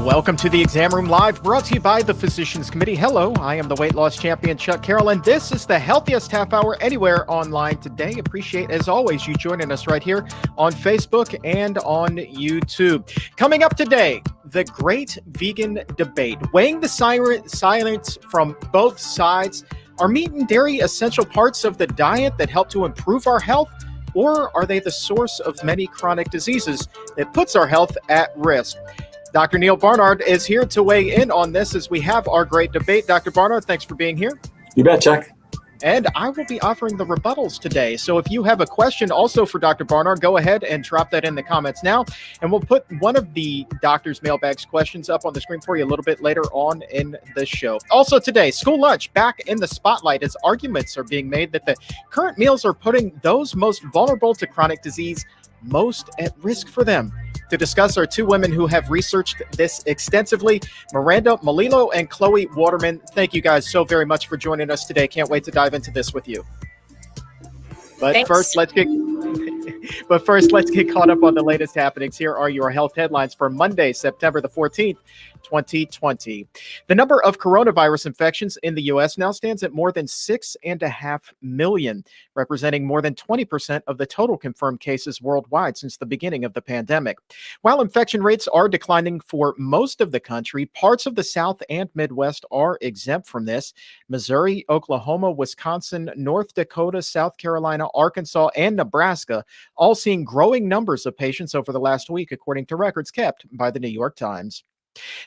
Welcome to the Exam Room Live, brought to you by the Physicians Committee. Hello, I am the weight loss champion, Chuck Carroll, and this is the healthiest half hour anywhere online today. Appreciate, as always, you joining us right here on Facebook and on YouTube. Coming up today, the great vegan debate, weighing the silence from both sides. Are meat and dairy essential parts of the diet that help to improve our health? Or are they the source of many chronic diseases that puts our health at risk? Dr. Neal Barnard is here to weigh in on this as we have our great debate. Dr. Barnard, thanks for being here. You bet, Chuck. And I will be offering the rebuttals today. So if you have a question also for Dr. Barnard, go ahead and drop that in the comments now. And we'll put one of the doctor's mailbags questions up on the screen for you a little bit later on in the show. Also today, school lunch back in the spotlight as arguments are being made that the current meals are putting those most vulnerable to chronic disease most at risk for them. To discuss are two women who have researched this extensively, Miranda Mlilo and Chloe Waterman. Thank you guys so very much for joining us today. Can't wait to dive into this with you. But first, let's get caught up on the latest happenings. Here are your health headlines for Monday, September the 14th, 2020. The number of coronavirus infections in the U.S. now stands at more than 6.5 million, representing more than 20% of the total confirmed cases worldwide since the beginning of the pandemic. While infection rates are declining for most of the country, parts of the South and Midwest are exempt from this. Missouri, Oklahoma, Wisconsin, North Dakota, South Carolina, Arkansas, and Nebraska all seeing growing numbers of patients over the last week, according to records kept by the New York Times.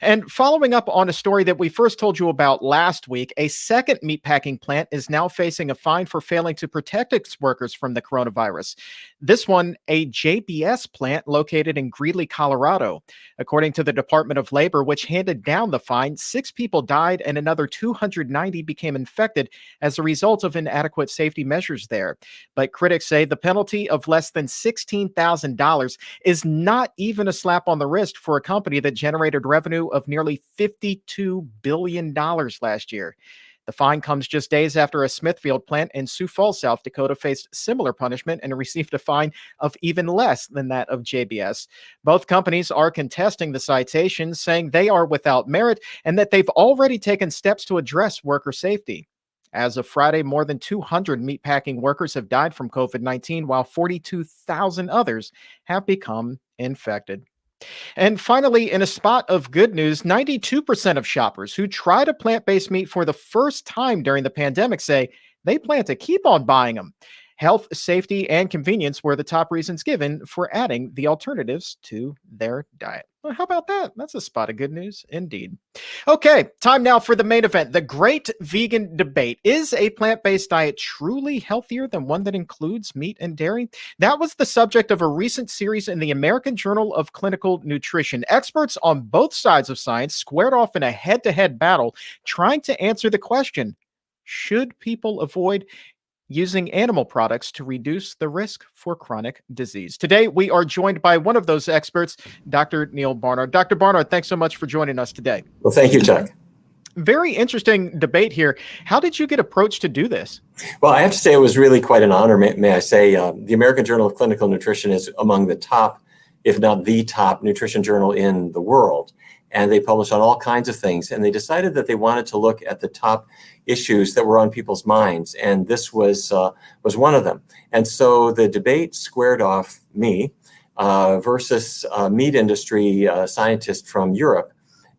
And following up on a story that we first told you about last week, a second meatpacking plant is now facing a fine for failing to protect its workers from the coronavirus. This one, a JBS plant located in Greeley, Colorado. According to the Department of Labor, which handed down the fine, 6 people died and another 290 became infected as a result of inadequate safety measures there. But critics say the penalty of less than $16,000 is not even a slap on the wrist for a company that generated revenue of nearly $52 billion last year. The fine comes just days after a Smithfield plant in Sioux Falls, South Dakota faced similar punishment and received a fine of even less than that of JBS. Both companies are contesting the citations, saying they are without merit and that they've already taken steps to address worker safety. As of Friday, more than 200 meatpacking workers have died from COVID-19, while 42,000 others have become infected. And finally, in a spot of good news, 92% of shoppers who tried a plant-based meat for the first time during the pandemic say they plan to keep on buying them. Health, safety, and convenience were the top reasons given for adding the alternatives to their diet. Well, how about that? That's a spot of good news indeed. Okay, time now for the main event, the great vegan debate. Is a plant-based diet truly healthier than one that includes meat and dairy? That was the subject of a recent series in the American Journal of Clinical Nutrition. Experts on both sides of science squared off in a head-to-head battle trying to answer the question, should people avoid using animal products to reduce the risk for chronic disease? Today, we are joined by one of those experts, Dr. Neal Barnard. Dr. Barnard, thanks so much for joining us today. Well, thank you, Chuck. Very interesting debate here. How did you get approached to do this? Well, I have to say it was really quite an honor, may I say. The American Journal of Clinical Nutrition is among the top, if not the top, nutrition journal in the world. And they publish on all kinds of things. And they decided that they wanted to look at the top issues that were on people's minds. And this was one of them. And so the debate squared off me versus a meat industry scientist from Europe.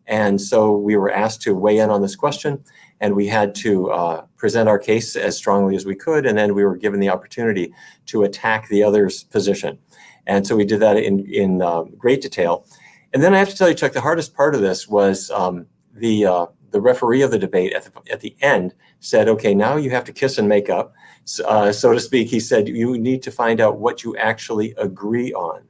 And so we were asked to weigh in on this question, and we had to present our case as strongly as we could. And then we were given the opportunity to attack the other's position. And so we did that in great detail. And then I have to tell you, Chuck, the hardest part of this was the referee of the debate at the end said, okay, now you have to kiss and make up, so to speak. He said, you need to find out what you actually agree on.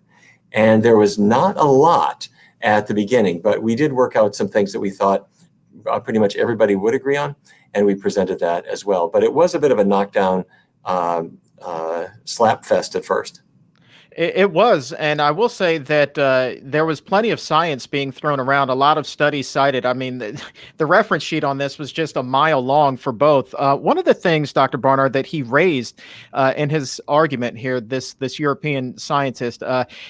And there was not a lot at the beginning, but we did work out some things that we thought pretty much everybody would agree on, and we presented that as well. But it was a bit of a knockdown slap fest at first. It was, and I will say that there was plenty of science being thrown around. A lot of studies cited. I mean, the reference sheet on this was just a mile long for both. One of the things, Dr. Barnard, that he raised in his argument here, this European scientist,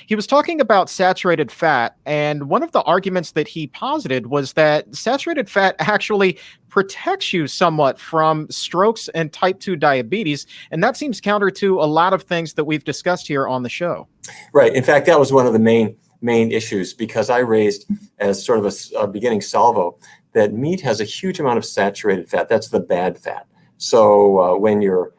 he was talking about saturated fat, and one of the arguments that he posited was that saturated fat actually protects you somewhat from strokes and type 2 diabetes. And that seems counter to a lot of things that we've discussed here on the show. Right. In fact, that was one of the main issues, because I raised as sort of a beginning salvo that meat has a huge amount of saturated fat. That's the bad fat. So when you're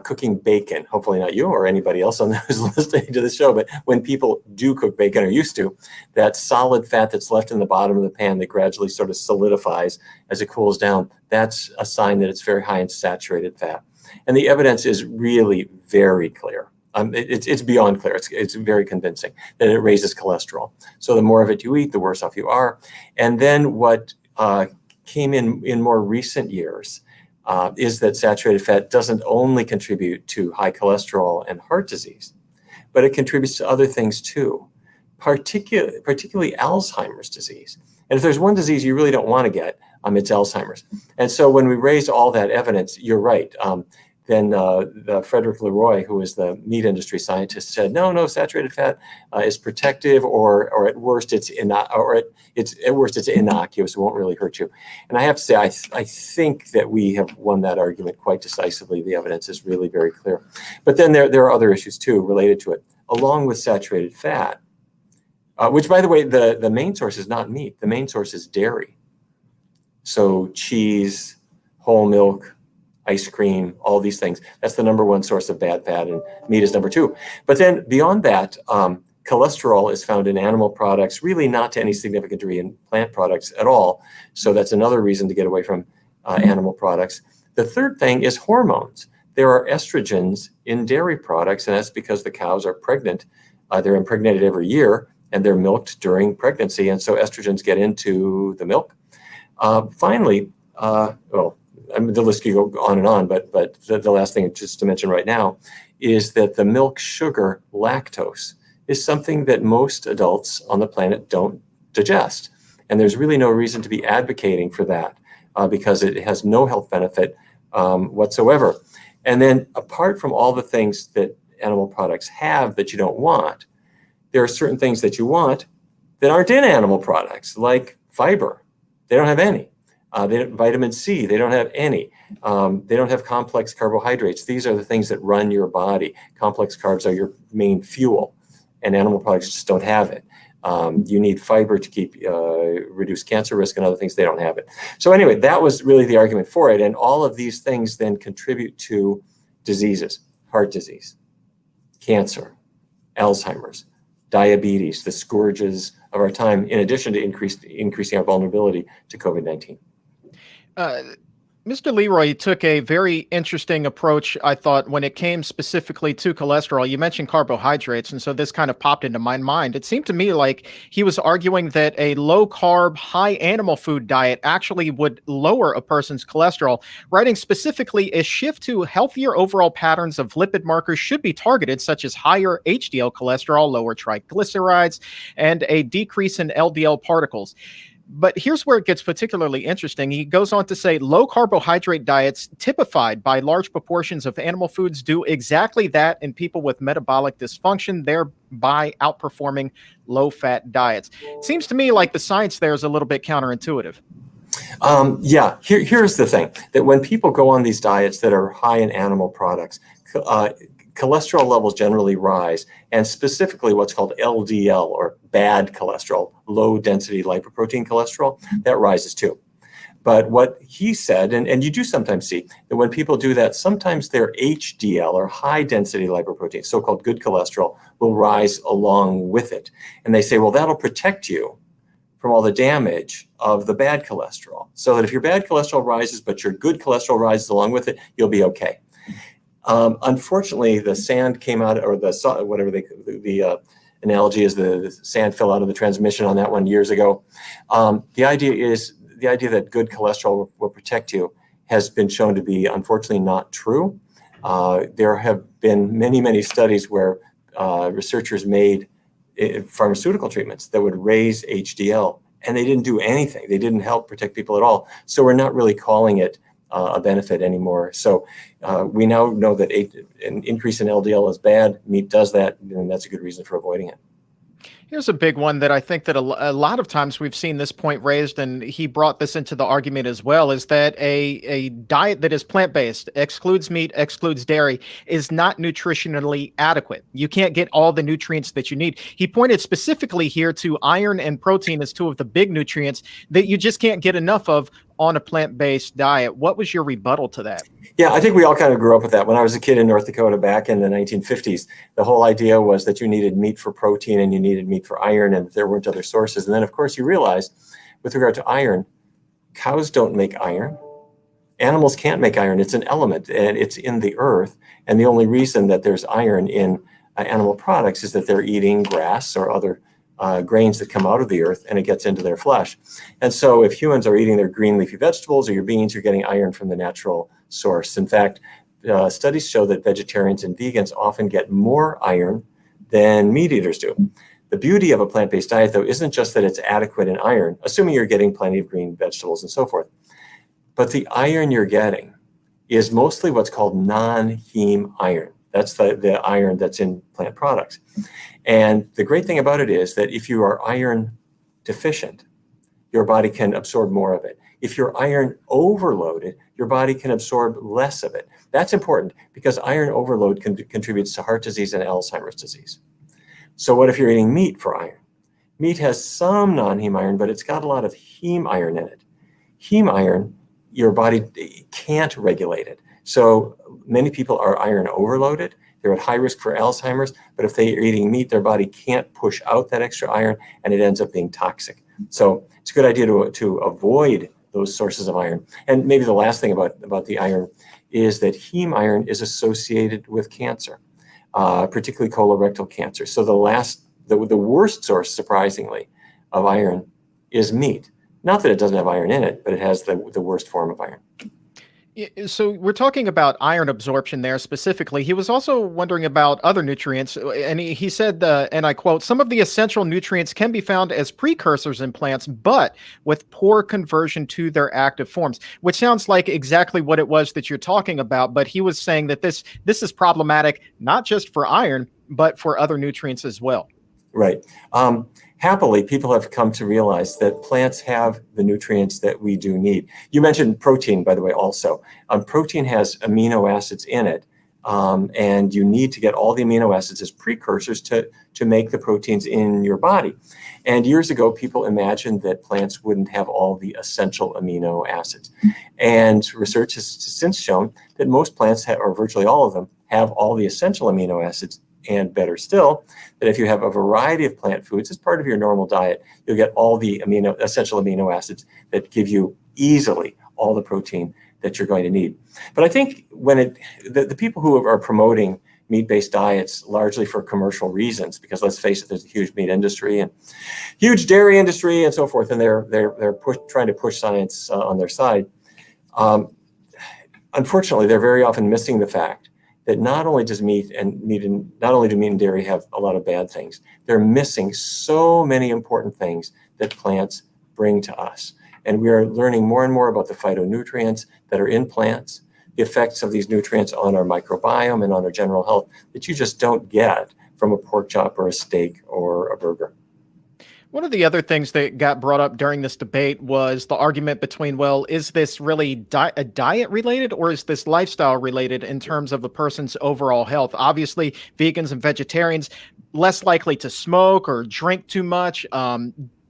cooking bacon, hopefully not you or anybody else on who's listening to the show, but when people do cook bacon or used to, that solid fat that's left in the bottom of the pan that gradually sort of solidifies as it cools down, that's a sign that it's very high in saturated fat. And the evidence is really very clear. It's beyond clear. It's very convincing that it raises cholesterol. So the more of it you eat, the worse off you are. And then what came in more recent years is that saturated fat doesn't only contribute to high cholesterol and heart disease, but it contributes to other things too, particularly Alzheimer's disease. And if there's one disease you really don't want to get, it's Alzheimer's. And so when we raised all that evidence, you're right. Then Frederick Leroy, who is the meat industry scientist, said, no, saturated fat is protective, or at worst it's innocuous. It won't really hurt you. And I have to say, I think that we have won that argument quite decisively. The evidence is really very clear. But then there are other issues too related to it, along with saturated fat, which, by the way, the main source is not meat. The main source is dairy. So cheese, whole milk, ice cream, all these things. That's the number one source of bad fat, and meat is number two. But then beyond that, cholesterol is found in animal products, really not to any significant degree in plant products at all. So that's another reason to get away from animal products. The third thing is hormones. There are estrogens in dairy products, and that's because the cows are pregnant. They're impregnated every year, and they're milked during pregnancy, and so estrogens get into the milk. Finally, the list could go on and on, but the last thing just to mention right now is that the milk sugar lactose is something that most adults on the planet don't digest. And there's really no reason to be advocating for that because it has no health benefit whatsoever. And then apart from all the things that animal products have that you don't want, there are certain things that you want that aren't in animal products, like fiber. They don't have any. Vitamin C, they don't have any. They don't have complex carbohydrates. These are the things that run your body. Complex carbs are your main fuel, and animal products just don't have it. You need fiber to reduce cancer risk and other things. They don't have it. So anyway, that was really the argument for it. And all of these things then contribute to diseases: heart disease, cancer, Alzheimer's, diabetes, the scourges of our time, in addition to increasing our vulnerability to COVID-19. Mr. Leroy took a very interesting approach, I thought, when it came specifically to cholesterol. You mentioned carbohydrates, and so this kind of popped into my mind. It seemed to me like he was arguing that a low-carb, high-animal food diet actually would lower a person's cholesterol, writing specifically a shift to healthier overall patterns of lipid markers should be targeted, such as higher HDL cholesterol, lower triglycerides, and a decrease in LDL particles. But here's where it gets particularly interesting. He goes on to say low carbohydrate diets typified by large proportions of animal foods do exactly that in people with metabolic dysfunction, thereby outperforming low fat diets. It seems to me like the science there is a little bit counterintuitive. Here's the thing, that when people go on these diets that are high in animal products, cholesterol levels generally rise, and specifically what's called LDL, or bad cholesterol, low density lipoprotein cholesterol, that rises too. But what he said, and you do sometimes see that when people do that, sometimes their HDL, or high density lipoprotein, so-called good cholesterol, will rise along with it. And they say, well, that'll protect you from all the damage of the bad cholesterol. So that if your bad cholesterol rises, but your good cholesterol rises along with it, you'll be okay. Unfortunately, the sand came out, or the analogy is the sand fell out of the transmission on that one years ago. The idea that good cholesterol will protect you has been shown to be unfortunately not true. There have been many studies where researchers made pharmaceutical treatments that would raise HDL, and they didn't do anything. They didn't help protect people at all. So we're not really calling it a benefit anymore. So we now know that an increase in LDL is bad. Meat does that, and that's a good reason for avoiding it. Here's a big one that I think that a lot of times we've seen this point raised, and he brought this into the argument as well, is that a diet that is plant-based, excludes meat, excludes dairy, is not nutritionally adequate. You can't get all the nutrients that you need. He pointed specifically here to iron and protein as two of the big nutrients that you just can't get enough of on a plant-based diet. What was your rebuttal to that? Yeah, I think we all kind of grew up with that. When I was a kid in North Dakota back in the 1950s, the whole idea was that you needed meat for protein and you needed meat for iron, and there weren't other sources. And then, of course, you realize with regard to iron, cows don't make iron. Animals can't make iron. It's an element, and it's in the earth. And the only reason that there's iron in animal products is that they're eating grass or other grains that come out of the earth, and it gets into their flesh. And so if humans are eating their green leafy vegetables or your beans, you're getting iron from the natural source. In fact, studies show that vegetarians and vegans often get more iron than meat eaters do. The beauty of a plant-based diet, though, isn't just that it's adequate in iron, assuming you're getting plenty of green vegetables and so forth, but the iron you're getting is mostly what's called non-heme iron. That's the iron that's in plant products. And the great thing about it is that if you are iron deficient, your body can absorb more of it. If you're iron overloaded, your body can absorb less of it. That's important because iron overload contributes to heart disease and Alzheimer's disease. So what if you're eating meat for iron? Meat has some non-heme iron, but it's got a lot of heme iron in it. Heme iron, your body can't regulate it. So many people are iron overloaded. They're at high risk for Alzheimer's, but if they are eating meat, their body can't push out that extra iron, and it ends up being toxic. So it's a good idea to avoid those sources of iron. And maybe the last thing about the iron is that heme iron is associated with cancer, particularly colorectal cancer. So the worst source, surprisingly, of iron is meat. Not that it doesn't have iron in it, but it has the worst form of iron. So we're talking about iron absorption there specifically. He was also wondering about other nutrients, and he said, and I quote, "Some of the essential nutrients can be found as precursors in plants, but with poor conversion to their active forms," which sounds like exactly what it was that you're talking about. But he was saying that this is problematic, not just for iron, but for other nutrients as well. Right. Happily, people have come to realize that plants have the nutrients that we do need. You mentioned protein, by the way, also. Protein has amino acids in it, and you need to get all the amino acids as precursors to make the proteins in your body. And years ago, people imagined that plants wouldn't have all the essential amino acids. And research has since shown that most plants, or virtually all of them, have all the essential amino acids. And better still, that if you have a variety of plant foods as part of your normal diet, you'll get all the essential amino acids that give you easily all the protein that you're going to need. But I think when the people who are promoting meat-based diets largely for commercial reasons, because let's face it, there's a huge meat industry and huge dairy industry and so forth, and they're trying to push science on their side. Unfortunately, they're very often missing the fact that not only do meat and dairy have a lot of bad things, they're missing so many important things that plants bring to us. And we are learning more and more about the phytonutrients that are in plants, the effects of these nutrients on our microbiome and on our general health that you just don't get from a pork chop or a steak or a burger. One of the other things that got brought up during this debate was the argument between, well, is this really diet related or is this lifestyle related in terms of a person's overall health? Obviously, vegans and vegetarians less likely to smoke or drink too much,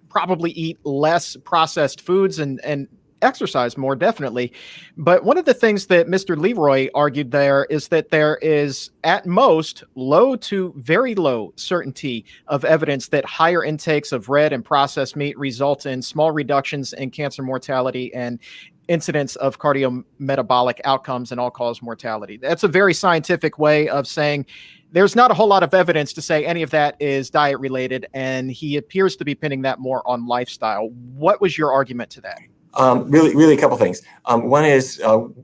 probably eat less processed foods and exercise more, definitely. But one of the things that Mr. Leroy argued there is that there is at most low to very low certainty of evidence that higher intakes of red and processed meat result in small reductions in cancer mortality and incidence of cardiometabolic outcomes and all-cause mortality. That's a very scientific way of saying there's not a whole lot of evidence to say any of that is diet related, and he appears to be pinning that more on lifestyle. What was your argument to that? Really a couple things. One is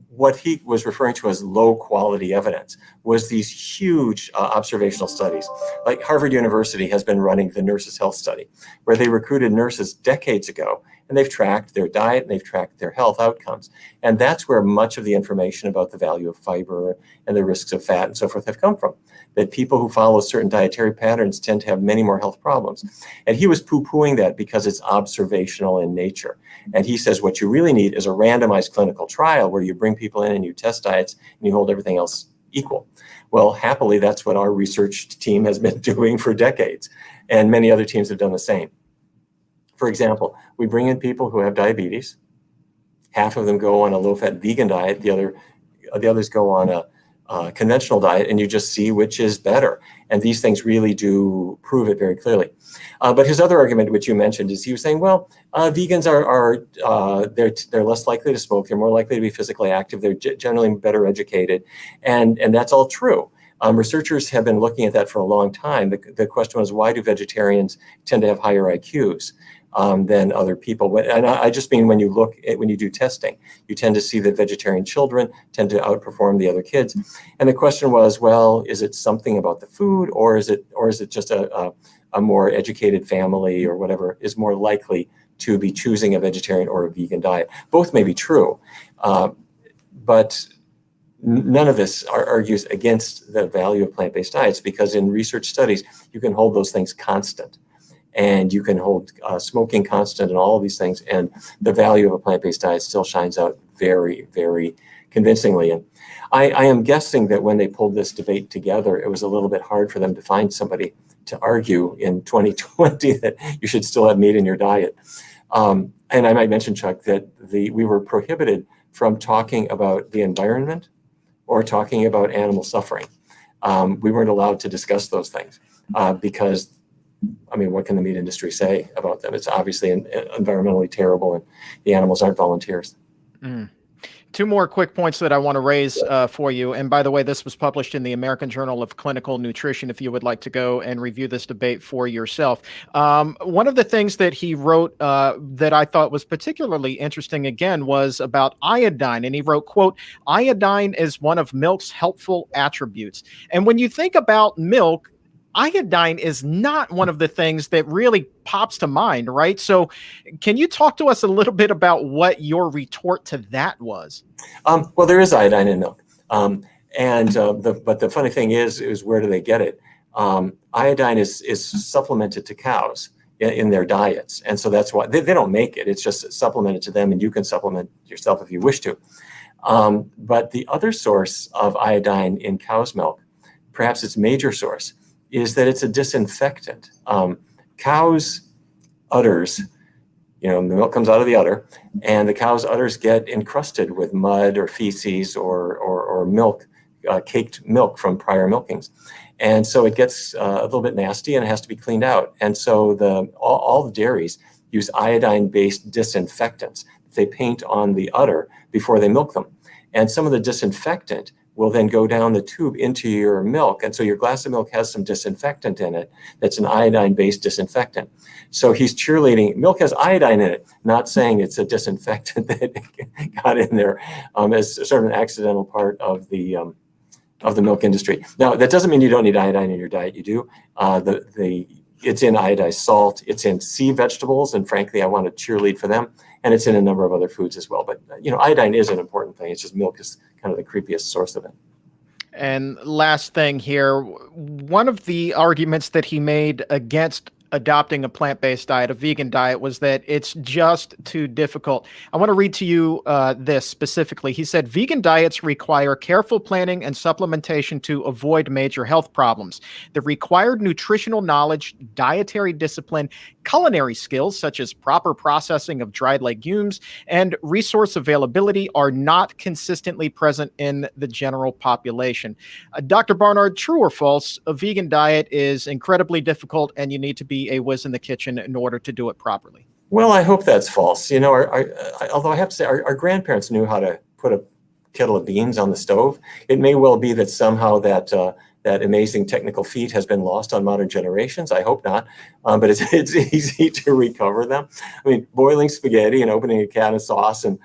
what he was referring to as low quality evidence was these huge observational studies. Like Harvard University has been running the Nurses' Health Study, where they recruited nurses decades ago, and they've tracked their diet and they've tracked their health outcomes. And that's where much of the information about the value of fiber and the risks of fat and so forth have come from. That people who follow certain dietary patterns tend to have many more health problems. And he was poo-pooing that because it's observational in nature. And he says what you really need is a randomized clinical trial where you bring people in and you test diets and you hold everything else equal. Well, happily, that's what our research team has been doing for decades. And many other teams have done the same. For example, we bring in people who have diabetes. Half of them go on a low-fat vegan diet. The others go on a conventional diet, and you just see which is better. And these things really do prove it very clearly. But his other argument, which you mentioned, is he was saying, well, vegans they're less likely to smoke, they're more likely to be physically active, they're generally better educated, and that's all true. Researchers have been looking at that for a long time. The question was, why do vegetarians tend to have higher IQs than other people? And I just mean when you do testing, you tend to see that vegetarian children tend to outperform the other kids. And the question was, well, is it something about the food, or is it just a more educated family or whatever is more likely to be choosing a vegetarian or a vegan diet? Both may be true, but none of this argues against the value of plant-based diets, because in research studies, you can hold those things constant. And you can hold smoking constant and all of these things, and the value of a plant-based diet still shines out very, very convincingly. And I am guessing that when they pulled this debate together, it was a little bit hard for them to find somebody to argue in 2020 that you should still have meat in your diet. And I might mention, Chuck, that we were prohibited from talking about the environment or talking about animal suffering. We weren't allowed to discuss those things because, I mean, what can the meat industry say about them? It's obviously environmentally terrible, and the animals aren't volunteers. Mm. Two more quick points that I want to raise for you. And by the way, this was published in the American Journal of Clinical Nutrition, if you would like to go and review this debate for yourself. One of the things that he wrote that I thought was particularly interesting, again, was about iodine. And he wrote, quote, "Iodine is one of milk's helpful attributes." And when you think about milk, iodine is not one of the things that really pops to mind, right? So can you talk to us a little bit about what your retort to that was? Well, there is iodine in milk. But the funny thing is where do they get it? Iodine is supplemented to cows in their diets. And so that's why they don't make it. It's just supplemented to them, and you can supplement yourself if you wish to. But the other source of iodine in cow's milk, perhaps its major source, is that it's a disinfectant. Cows' udders, the milk comes out of the udder, and the cow's udders get encrusted with mud or feces or milk, caked milk from prior milkings. And so it gets a little bit nasty and it has to be cleaned out. And so all the dairies use iodine-based disinfectants. They paint on the udder before they milk them. And some of the disinfectant will then go down the tube into your milk. And so your glass of milk has some disinfectant in it that's an iodine-based disinfectant. So he's cheerleading, milk has iodine in it, not saying it's a disinfectant that got in there as sort of an accidental part of the milk industry. Now, that doesn't mean you don't need iodine in your diet. You do. It's in iodized salt. It's in sea vegetables, and frankly, I want to cheerlead for them. And it's in a number of other foods as well. But iodine is an important thing. It's just milk is kind of the creepiest source of it. And last thing here, one of the arguments that he made against adopting a plant-based diet, a vegan diet, was that it's just too difficult. I want to read to you this specifically. He said, "Vegan diets require careful planning and supplementation to avoid major health problems. The required nutritional knowledge, dietary discipline, culinary skills such as proper processing of dried legumes, and resource availability are not consistently present in the general population." Dr. Barnard, true or false, a vegan diet is incredibly difficult and you need to be a whiz in the kitchen in order to do it properly? Well, I hope that's false. Although I have to say, our grandparents knew how to put a kettle of beans on the stove. It may well be that somehow that that amazing technical feat has been lost on modern generations. I hope not, but it's easy to recover them. I mean, boiling spaghetti and opening a can of sauce and,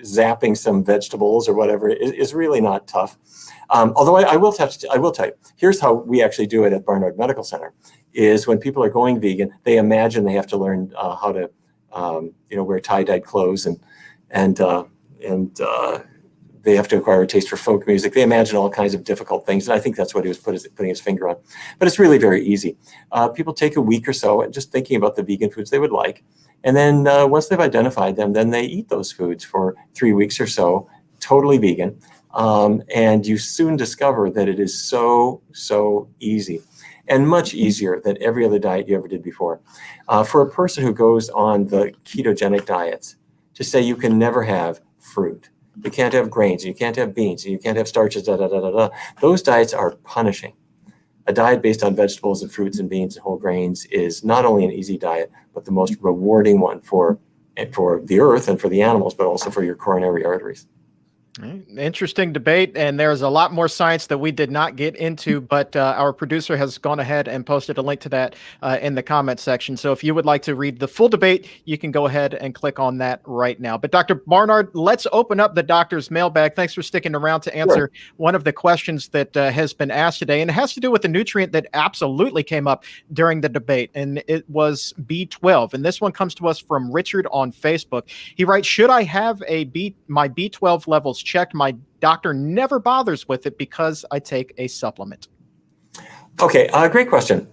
zapping some vegetables or whatever is really not tough. Although I will tell you, here's how we actually do it at Barnard Medical Center, is when people are going vegan, they imagine they have to learn how to, wear tie-dyed clothes and they have to acquire a taste for folk music. They imagine all kinds of difficult things, and I think that's what he was putting his finger on. But it's really very easy. People take a week or so and just thinking about the vegan foods they would like, and then once they've identified them, then they eat those foods for 3 weeks or so, totally vegan, and you soon discover that it is so easy, and much easier than every other diet you ever did before. For a person who goes on the ketogenic diets, to say you can never have fruit, you can't have grains, you can't have beans, you can't have starches, those diets are punishing. A diet based on vegetables and fruits and beans and whole grains is not only an easy diet, but the most rewarding one for the earth and for the animals, but also for your coronary arteries. Interesting debate, and there's a lot more science that we did not get into, but our producer has gone ahead and posted a link to that in the comment section. So if you would like to read the full debate, you can go ahead and click on that right now. But Dr. Barnard, let's open up the doctor's mailbag. Thanks for sticking around to answer one of the questions that has been asked today, and it has to do with a nutrient that absolutely came up during the debate, and it was B12. And this one comes to us from Richard on Facebook. He writes, should I have my B12 levels checked? My doctor never bothers with it because I take a supplement. Okay, great question.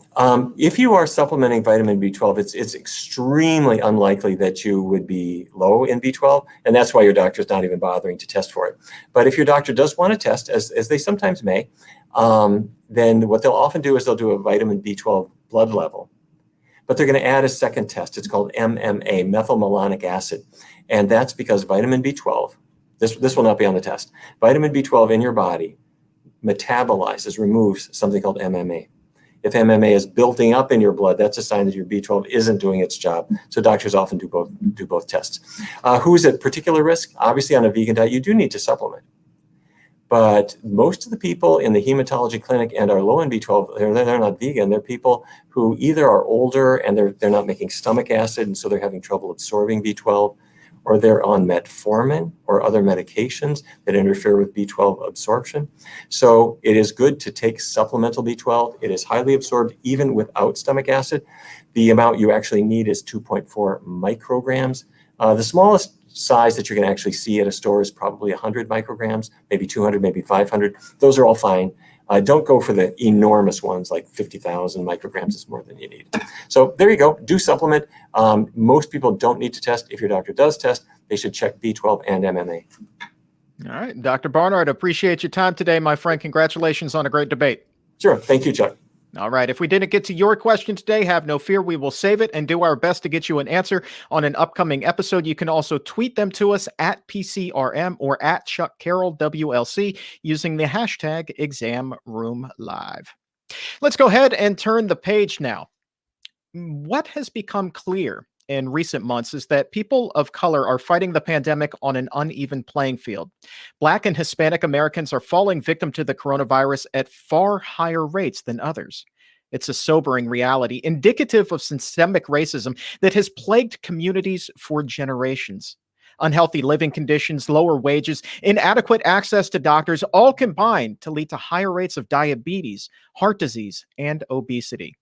If you are supplementing vitamin B12, it's extremely unlikely that you would be low in B12, and that's why your doctor is not even bothering to test for it. But if your doctor does want to test, as they sometimes may, then what they'll often do is they'll do a vitamin B12 blood level. But they're going to add a second test. It's called MMA, methylmalonic acid, and that's because vitamin B12, this will not be on the test. Vitamin B12 in your body metabolizes, removes something called MMA. If MMA is building up in your blood, that's a sign that your B12 isn't doing its job. So doctors often do both tests. Who's at particular risk? Obviously, on a vegan diet, you do need to supplement. But most of the people in the hematology clinic and are low in B12, they're not vegan. They're people who either are older and they're not making stomach acid, and so they're having trouble absorbing B12, or they're on metformin or other medications that interfere with B12 absorption. So it is good to take supplemental B12. It is highly absorbed even without stomach acid. The amount you actually need is 2.4 micrograms. The smallest size that you're going to actually see at a store is probably 100 micrograms, maybe 200, maybe 500. Those are all fine. Don't go for the enormous ones, like 50,000 micrograms is more than you need. So there you go. Do supplement. Most people don't need to test. If your doctor does test, they should check B12 and MMA. All right. Dr. Barnard, appreciate your time today, my friend. Congratulations on a great debate. Sure. Thank you, Chuck. All right. If we didn't get to your question today, have no fear. We will save it and do our best to get you an answer on an upcoming episode. You can also tweet them to us at PCRM or at Chuck Carroll WLC using the hashtag ExamRoomLive. Let's go ahead and turn the page now. What has become clear in recent months is that people of color are fighting the pandemic on an uneven playing field. Black and Hispanic Americans are falling victim to the coronavirus at far higher rates than others. It's a sobering reality, indicative of systemic racism that has plagued communities for generations. Unhealthy living conditions, lower wages, inadequate access to doctors all combine to lead to higher rates of diabetes, heart disease, and obesity.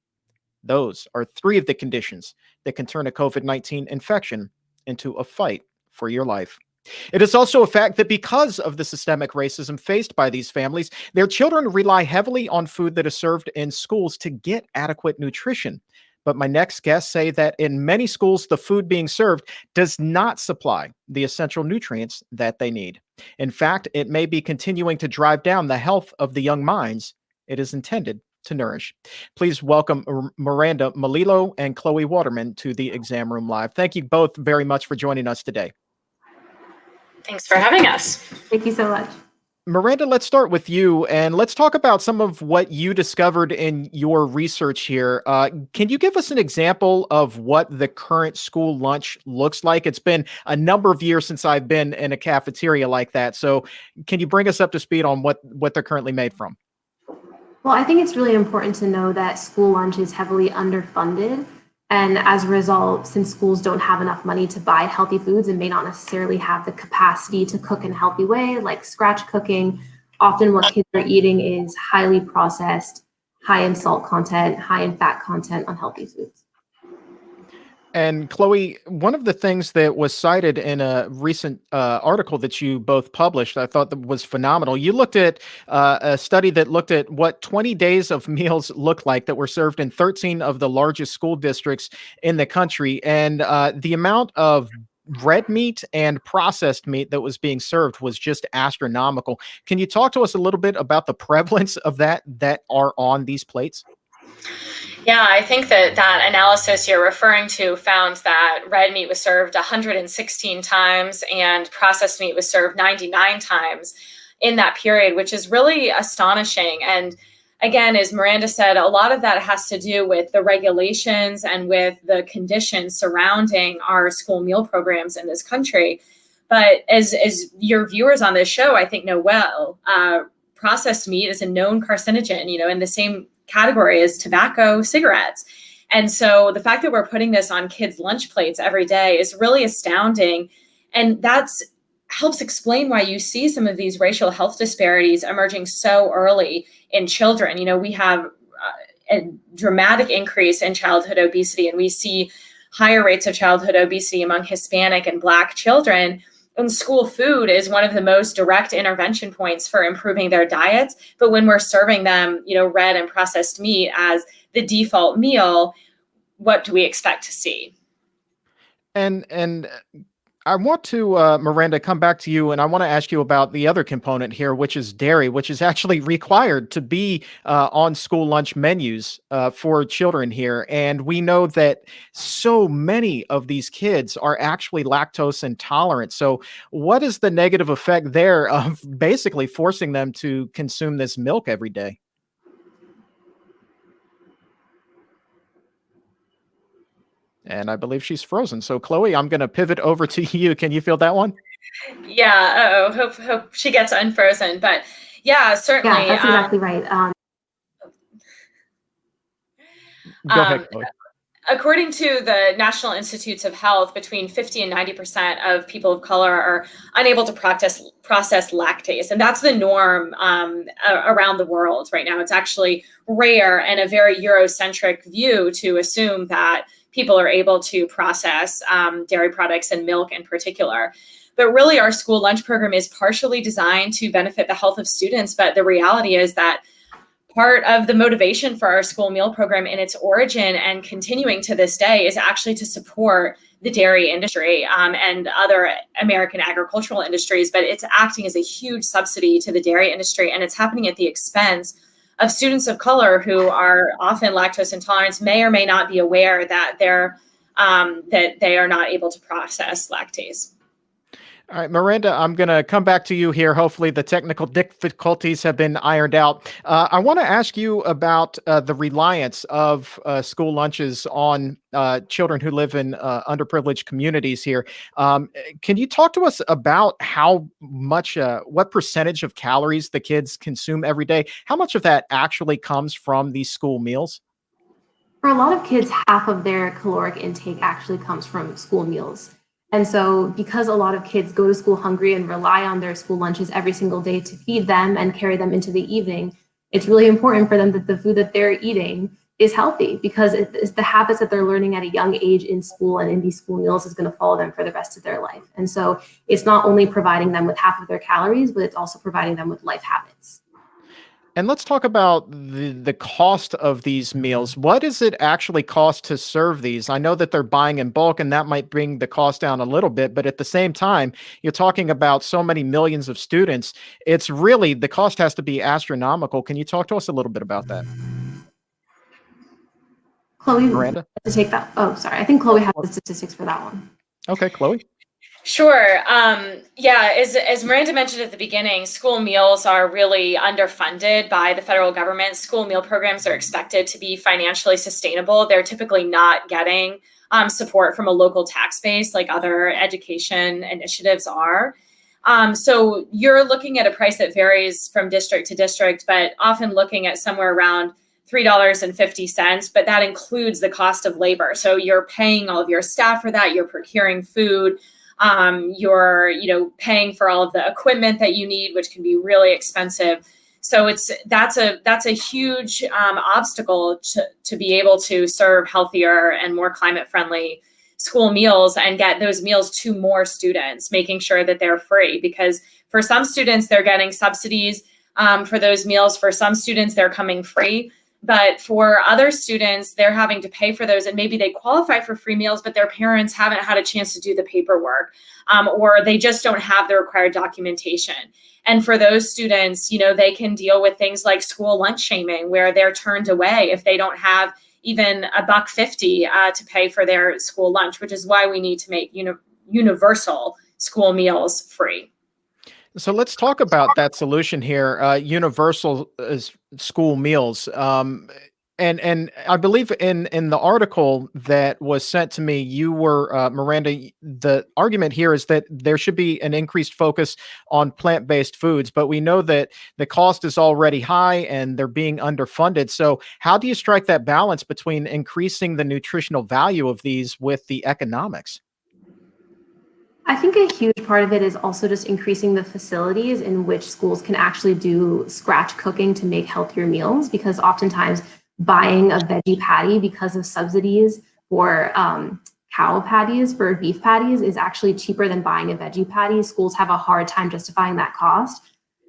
Those are three of the conditions that can turn a COVID-19 infection into a fight for your life. It is also a fact that because of the systemic racism faced by these families, their children rely heavily on food that is served in schools to get adequate nutrition. But my next guests say that in many schools, the food being served does not supply the essential nutrients that they need. In fact, it may be continuing to drive down the health of the young minds it is intended to nourish. Please welcome Miranda Mlilo and Chloe Waterman to the Exam Room Live. Thank you both very much for joining us today. Thanks for having us. Thank you so much. Miranda, let's start with you and let's talk about some of what you discovered in your research here. Can you give us an example of what the current school lunch looks like? It's been a number of years since I've been in a cafeteria like that. So, can you bring us up to speed on what they're currently made from? Well, I think it's really important to know that school lunch is heavily underfunded. And as a result, since schools don't have enough money to buy healthy foods and may not necessarily have the capacity to cook in a healthy way, like scratch cooking, often what kids are eating is highly processed, high in salt content, high in fat content, unhealthy foods. And Chloe, one of the things that was cited in a recent article that you both published, I thought that was phenomenal. You looked at a study that looked at what 20 days of meals looked like that were served in 13 of the largest school districts in the country. And the amount of red meat and processed meat that was being served was just astronomical. Can you talk to us a little bit about the prevalence of that are on these plates? Yeah, I think that analysis you're referring to found that red meat was served 116 times and processed meat was served 99 times in that period, which is really astonishing. And again, as Miranda said, a lot of that has to do with the regulations and with the conditions surrounding our school meal programs in this country. But as your viewers on this show, I think know well, processed meat is a known carcinogen, in the same category as tobacco, cigarettes. And so the fact that we're putting this on kids' lunch plates every day is really astounding. And that's helps explain why you see some of these racial health disparities emerging so early in children. We have a dramatic increase in childhood obesity, and we see higher rates of childhood obesity among Hispanic and Black children. And school food is one of the most direct intervention points for improving their diets. But when we're serving them, red and processed meat as the default meal, what do we expect to see? And I want to, Miranda, come back to you, and I want to ask you about the other component here, which is dairy, which is actually required to be on school lunch menus for children here. And we know that so many of these kids are actually lactose intolerant. So, what is the negative effect there of basically forcing them to consume this milk every day? And I believe she's frozen. So, Chloe, I'm going to pivot over to you. Can you feel that one? Yeah. Hope she gets unfrozen. But yeah, certainly. Yeah, that's exactly right. Go ahead, Chloe. According to the National Institutes of Health, between 50 and 90% of people of color are unable to process lactase. And that's the norm around the world right now. It's actually rare and a very Eurocentric view to assume that people are able to process dairy products and milk in particular. But really, our school lunch program is partially designed to benefit the health of students. But the reality is that part of the motivation for our school meal program in its origin and continuing to this day is actually to support the dairy industry and other American agricultural industries. But it's acting as a huge subsidy to the dairy industry, and it's happening at the expense of students of color who are often lactose intolerant, may or may not be aware that that they are not able to process lactase. All right, Miranda, I'm going to come back to you here. Hopefully, the technical difficulties have been ironed out. I want to ask you about the reliance of school lunches on children who live in underprivileged communities here. Can you talk to us about how much, what percentage of calories the kids consume every day? How much of that actually comes from these school meals? For a lot of kids, half of their caloric intake actually comes from school meals. And so because a lot of kids go to school hungry and rely on their school lunches every single day to feed them and carry them into the evening, it's really important for them that the food that they're eating is healthy, because it's the habits that they're learning at a young age in school and in these school meals is going to follow them for the rest of their life. And so it's not only providing them with half of their calories, but it's also providing them with life habits. And let's talk about the cost of these meals. What does it actually cost to serve these? I know that they're buying in bulk, and that might bring the cost down a little bit. But at the same time, you're talking about so many millions of students. It's really, the cost has to be astronomical. Can you talk to us a little bit about that? Chloe, Miranda? to take that. Oh, sorry. I think Chloe has the statistics for that one. Okay, Chloe. Sure. Yeah, as Miranda mentioned at the beginning, school meals are really underfunded by the federal government. School meal programs are expected to be financially sustainable. They're typically not getting support from a local tax base like other education initiatives are. So you're looking at a price that varies from district to district, but often looking at somewhere around $3.50, but that includes the cost of labor. So you're paying all of your staff for that, you're procuring food, you're paying for all of the equipment that you need, which can be really expensive. So that's a huge obstacle to be able to serve healthier and more climate friendly school meals and get those meals to more students, making sure that they're free. Because for some students, they're getting subsidies for those meals. For some students, they're coming free. But for other students, they're having to pay for those, and maybe they qualify for free meals, but their parents haven't had a chance to do the paperwork, or they just don't have the required documentation. And for those students, they can deal with things like school lunch shaming, where they're turned away if they don't have even $1.50 to pay for their school lunch, which is why we need to make universal school meals free. So let's talk about that solution here, universal school meals. And I believe in the article that was sent to me, you were, Miranda, the argument here is that there should be an increased focus on plant-based foods, but we know that the cost is already high and they're being underfunded. So how do you strike that balance between increasing the nutritional value of these with the economics? I think a huge part of it is also just increasing the facilities in which schools can actually do scratch cooking to make healthier meals, because oftentimes buying a veggie patty because of subsidies for cow patties, for beef patties, is actually cheaper than buying a veggie patty. Schools have a hard time justifying that cost.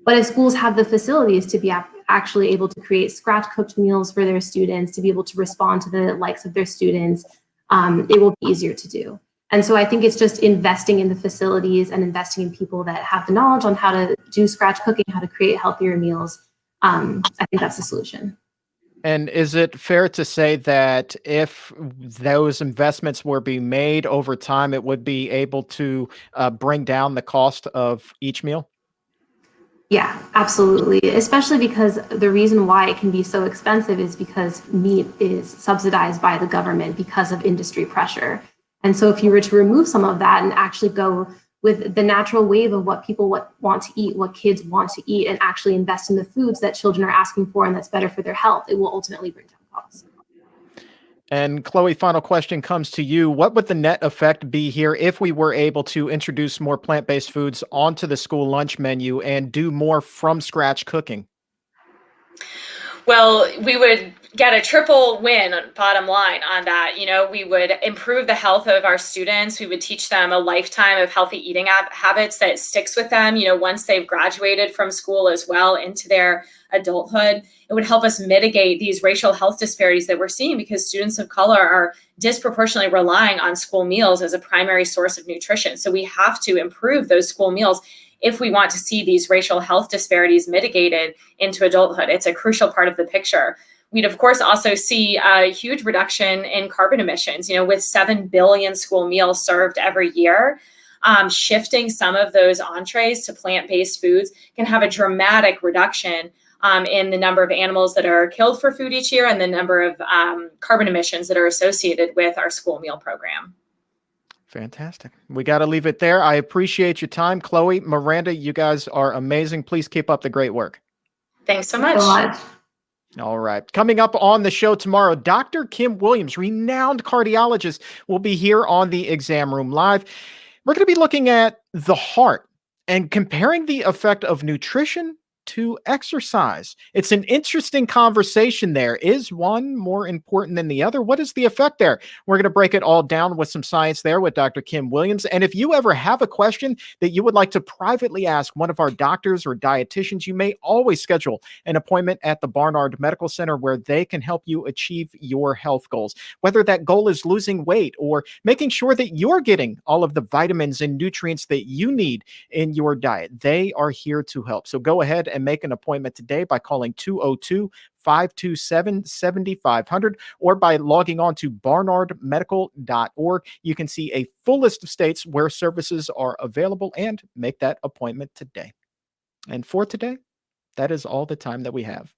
But if schools have the facilities to be actually able to create scratch cooked meals for their students, to be able to respond to the likes of their students, it will be easier to do. And so I think it's just investing in the facilities and investing in people that have the knowledge on how to do scratch cooking, how to create healthier meals. I think that's the solution. And is it fair to say that if those investments were being made over time, it would be able to bring down the cost of each meal? Yeah, absolutely. Especially because the reason why it can be so expensive is because meat is subsidized by the government because of industry pressure. And so if you were to remove some of that and actually go with the natural wave of what people want to eat, what kids want to eat, and actually invest in the foods that children are asking for and that's better for their health, it will ultimately bring down costs. And Chloe, final question comes to you. What would the net effect be here if we were able to introduce more plant-based foods onto the school lunch menu and do more from scratch cooking? Well, we would get a triple win, bottom line, on that. We would improve the health of our students. We would teach them a lifetime of healthy eating habits that sticks with them, once they've graduated from school as well into their adulthood. It would help us mitigate these racial health disparities that we're seeing, because students of color are disproportionately relying on school meals as a primary source of nutrition. So we have to improve those school meals if we want to see these racial health disparities mitigated into adulthood. It's a crucial part of the picture. We'd, of course, also see a huge reduction in carbon emissions, with 7 billion school meals served every year. Shifting some of those entrees to plant-based foods can have a dramatic reduction in the number of animals that are killed for food each year and the number of carbon emissions that are associated with our school meal program. Fantastic. We got to leave it there. I appreciate your time. Chloe, Miranda, you guys are amazing. Please keep up the great work. Thanks so much. All right. Coming up on the show tomorrow, Dr. Kim Williams, renowned cardiologist, will be here on the Exam Room Live. We're going to be looking at the heart and comparing the effect of nutrition to exercise. It's an interesting conversation there. Is one more important than the other? What is the effect there? We're going to break it all down with some science there with Dr. Kim Williams. And if you ever have a question that you would like to privately ask one of our doctors or dietitians, you may always schedule an appointment at the Barnard Medical Center, where they can help you achieve your health goals. Whether that goal is losing weight or making sure that you're getting all of the vitamins and nutrients that you need in your diet, they are here to help. So go ahead and make an appointment today by calling 202-527-7500 or by logging on to barnardmedical.org. You can see a full list of states where services are available and make that appointment today. And for today, that is all the time that we have.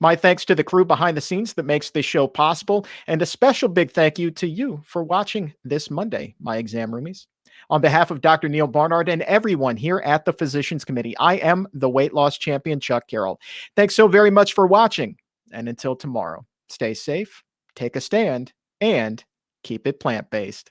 My thanks to the crew behind the scenes that makes this show possible, and a special big thank you to you for watching this Monday, my exam roomies. On behalf of Dr. Neal Barnard and everyone here at the Physicians Committee, I am the weight loss champion, Chuck Carroll. Thanks so very much for watching, and until tomorrow, stay safe, take a stand, and keep it plant-based.